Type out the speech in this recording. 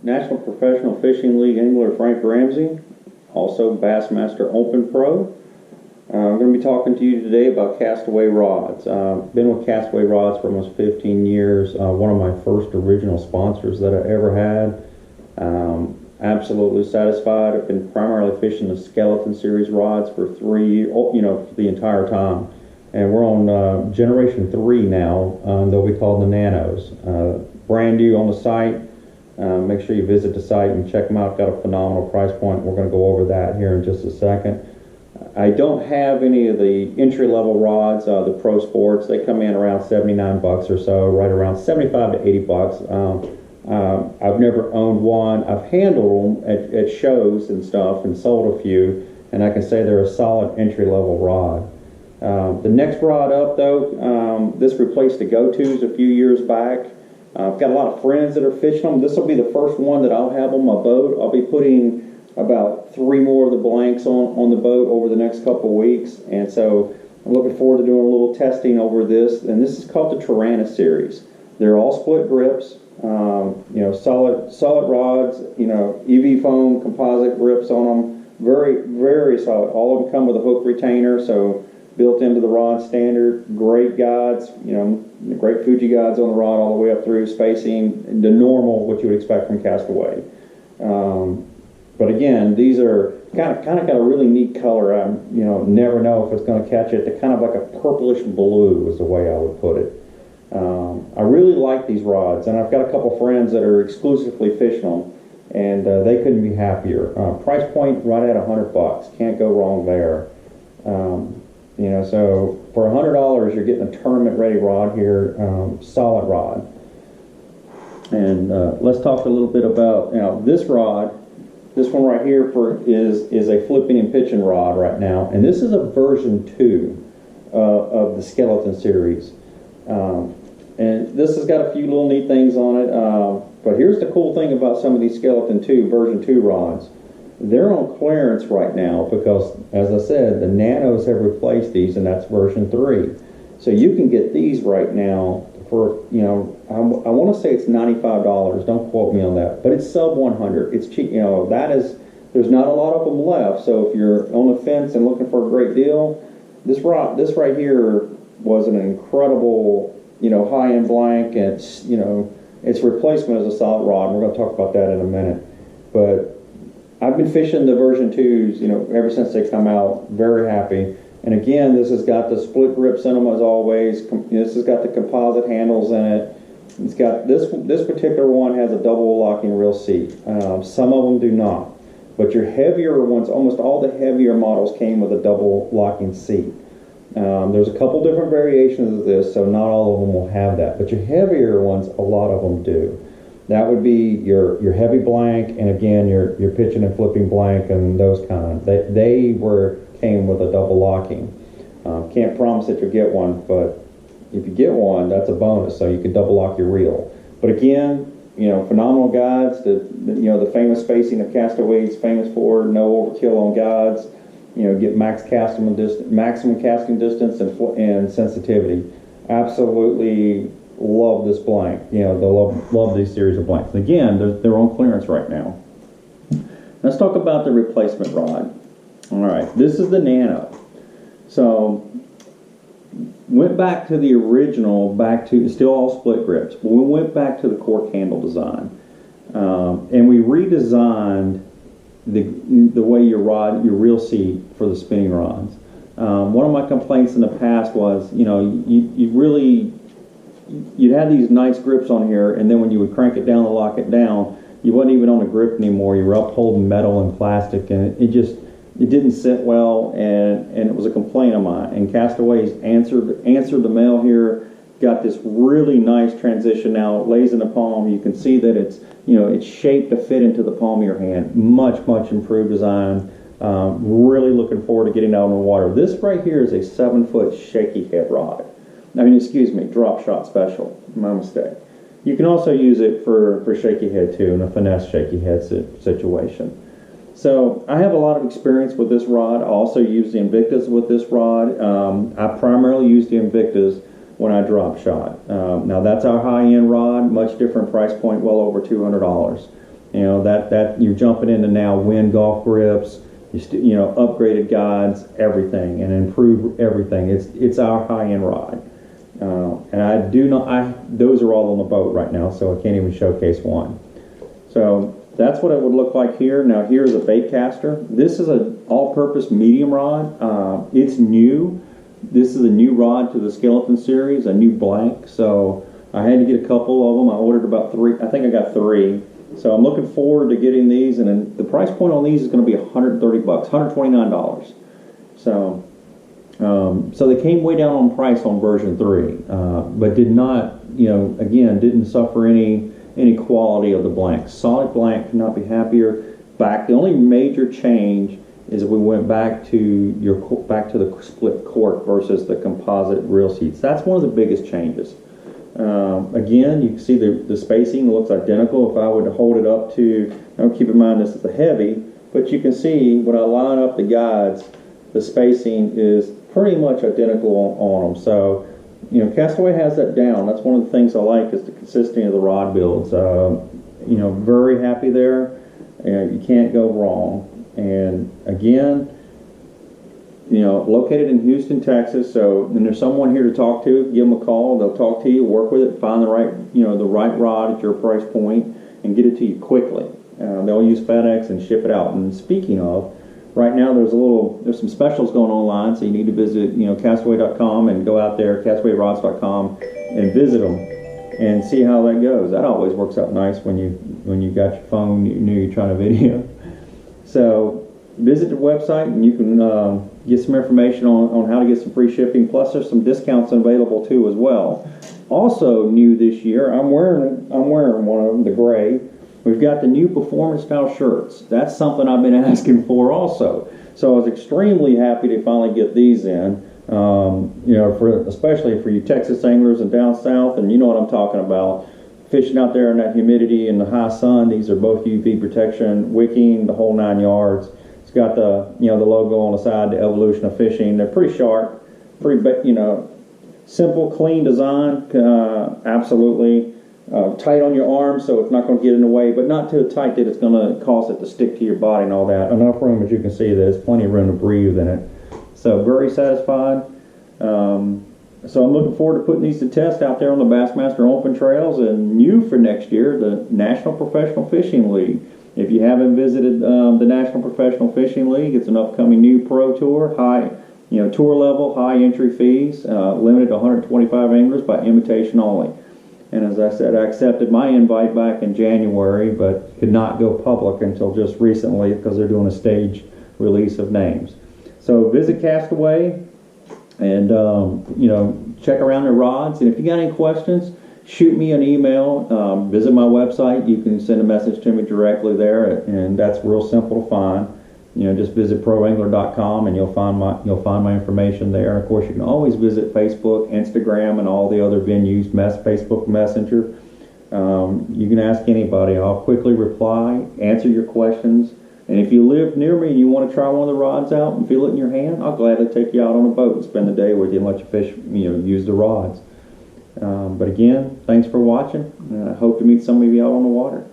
National Professional Fishing League angler Frank Ramsey, also Bassmaster Open Pro. I'm going to be talking to you today about Castaway rods. Been with Castaway rods for almost 15 years. One of my first original sponsors that I ever had. Absolutely satisfied. I've been primarily fishing the Skeleton Series rods for 3 years, for the entire time. And we're on generation 3 now. They'll be called the Nanos. Brand new on the site. Make sure you visit the site and check them out. Got a phenomenal price point. We're going to go over that here in just a second. I don't have any of the entry-level rods, the Pro Sports. They come in around 79 bucks or so, right around 75 to 80 bucks. I've never owned one. I've handled them at shows and stuff and sold a few, and I can say they're a solid entry-level rod. The next rod up, though, this replaced the Go-Tos a few years back. I've got a lot of friends that are fishing them. This will be the first one that I'll have on my boat. I'll be putting about 3 more of the blanks on the boat over the next couple of weeks, and so I'm looking forward to doing a little testing over this. And this is called the Tarana series. They're all split grips, solid rods, EV foam composite grips on them. Very, very solid. All of them come with a hook retainer, so built into the rod standard. Great guides, great Fuji guides on the rod all the way up through, spacing the normal what you would expect from Castaway. But again, these are kind of got a really neat color. I never know if it's going to catch it. They're kind of like a purplish blue is the way I would put it. I really like these rods, and I've got a couple friends that are exclusively fishing them, and they couldn't be happier. Price point right at $100. Can't go wrong there. So for $100, you're getting a tournament-ready rod here, solid rod. And let's talk a little bit about this rod. This one right here is a flipping and pitching rod right now, and this is a version 2 of the Skeleton series. And this has got a few little neat things on it. But here's the cool thing about some of these Skeleton 2 version 2 rods. They're on clearance right now because, as I said, the Nanos have replaced these, and that's version 3. So you can get these right now for, I want to say it's $95. Don't quote me on that, but it's sub 100. It's cheap. There's not a lot of them left. So if you're on the fence and looking for a great deal, this right here was an incredible, high-end blank, and its replacement is a solid rod. And we're going to talk about that in a minute, but I've been fishing the version 2s, ever since they come out. Very happy. And again, this has got the split grips in them as always. This has got the composite handles in it. It's got this particular one has a double locking reel seat. Some of them do not. But your heavier ones, almost all the heavier models came with a double locking seat. There's a couple different variations of this, so not all of them will have that. But your heavier ones, a lot of them do. That would be your heavy blank, and again your pitching and flipping blank and those kind. They came with a double locking. Can't promise that you'll get one, but if you get one, that's a bonus. So you can double lock your reel. But again, phenomenal guides. The famous spacing of Castaway's famous for no overkill on guides. Get maximum casting distance and sensitivity. Absolutely love this blank. They'll love these series of blanks. And again, they're on clearance right now. Let's talk about the replacement rod. All right, this is the Nano. So went back to the original, still all split grips, but we went back to the cork handle design, and we redesigned the way your reel seat for the spinning rods. One of my complaints in the past was, you'd have these nice grips on here, and then when you would crank it down to lock it down, you wasn't even on the grip anymore. You were upholding metal and plastic, and it didn't sit well, and it was a complaint of mine. And Castaway's answered the mail here. Got this really nice transition now. It lays in the palm. You can see that it's shaped to fit into the palm of your hand. Much improved design. Really looking forward to getting out on the water. This right here is a 7-foot shaky head rod. Drop shot special. My mistake. You can also use it for shaky head too, in a finesse shaky head situation. So I have a lot of experience with this rod. I also use the Invictus with this rod. I primarily use the Invictus when I drop shot. Now that's our high-end rod, much different price point, well over $200. You know, that you're jumping into now wind golf grips, you know, upgraded guides, everything, and improved everything. It's our high-end rod. And I do not, those are all on the boat right now, so I can't even showcase one. So that's what it would look like here. Now here's a bait caster. This is an all-purpose medium rod. It's new. This is a new rod to the Skeleton series, a new blank. So I had to get a couple of them. I ordered about 3. I think I got 3. So I'm looking forward to getting these, and then the price point on these is going to be $130, $129. So, so they came way down on price on version 3, but did not, you know, again, didn't suffer any quality of the blank. Solid blank, could not be happier. The only major change is we went back to the split cork versus the composite reel seats. That's one of the biggest changes. Again, you can see the spacing looks identical. If I would hold it up to, now keep in mind this is the heavy, but you can see when I line up the guides, the spacing is pretty much identical on them. So, you know, Castaway has that down. That's one of the things I like is the consistency of the rod builds. You know, very happy there. You can't go wrong. And again, you know, located in Houston, Texas. So when there's someone here to talk to, give them a call. They'll talk to you, work with it, find the right rod at your price point, and get it to you quickly. They'll use FedEx and ship it out. And speaking of, right now there's some specials going online, so you need to visit, you know, Castaway.com and go out there, CastawayRods.com, and visit them and see how that goes. That always works out nice when you got your phone, you knew you're trying to video. So visit the website and you can get some information on how to get some free shipping. Plus, there's some discounts available too as well. Also new this year, I'm wearing one of them, the gray. We've got the new performance style shirts. That's something I've been asking for also. So I was extremely happy to finally get these in. You know, especially for you Texas anglers and down south, and you know what I'm talking about. Fishing out there in that humidity and the high sun. These are both UV protection, wicking, the whole 9 yards. It's got the, you know, the logo on the side, the Evolution of Fishing. They're pretty sharp, pretty, you know, simple, clean design. Absolutely tight on your arm, so it's not going to get in the way, but not too tight that it's going to cause it to stick to your body and all that. Enough room, as you can see, there's plenty of room to breathe in it. So very satisfied. So I'm looking forward to putting these to test out there on the Bassmaster Open Trails, and new for next year, the National Professional Fishing League. If you haven't visited the National Professional Fishing League, it's an upcoming new pro tour, high, you know, tour level, high entry fees, limited to 125 anglers by invitation only. And as I said, I accepted my invite back in January, but could not go public until just recently because they're doing a stage release of names. So visit Castaway and, you know, check around their rods. And if you got any questions, shoot me an email. Visit my website. You can send a message to me directly there, and that's real simple to find. You know, just visit proangler.com and you'll find my information there. And of course, you can always visit Facebook, Instagram, and all the other venues. Facebook Messenger. You can ask anybody. I'll quickly reply, answer your questions. And if you live near me and you want to try one of the rods out and feel it in your hand, I'll gladly take you out on a boat and spend the day with you and let you fish, you know, use the rods. But again, thanks for watching. And I hope to meet some of you out on the water.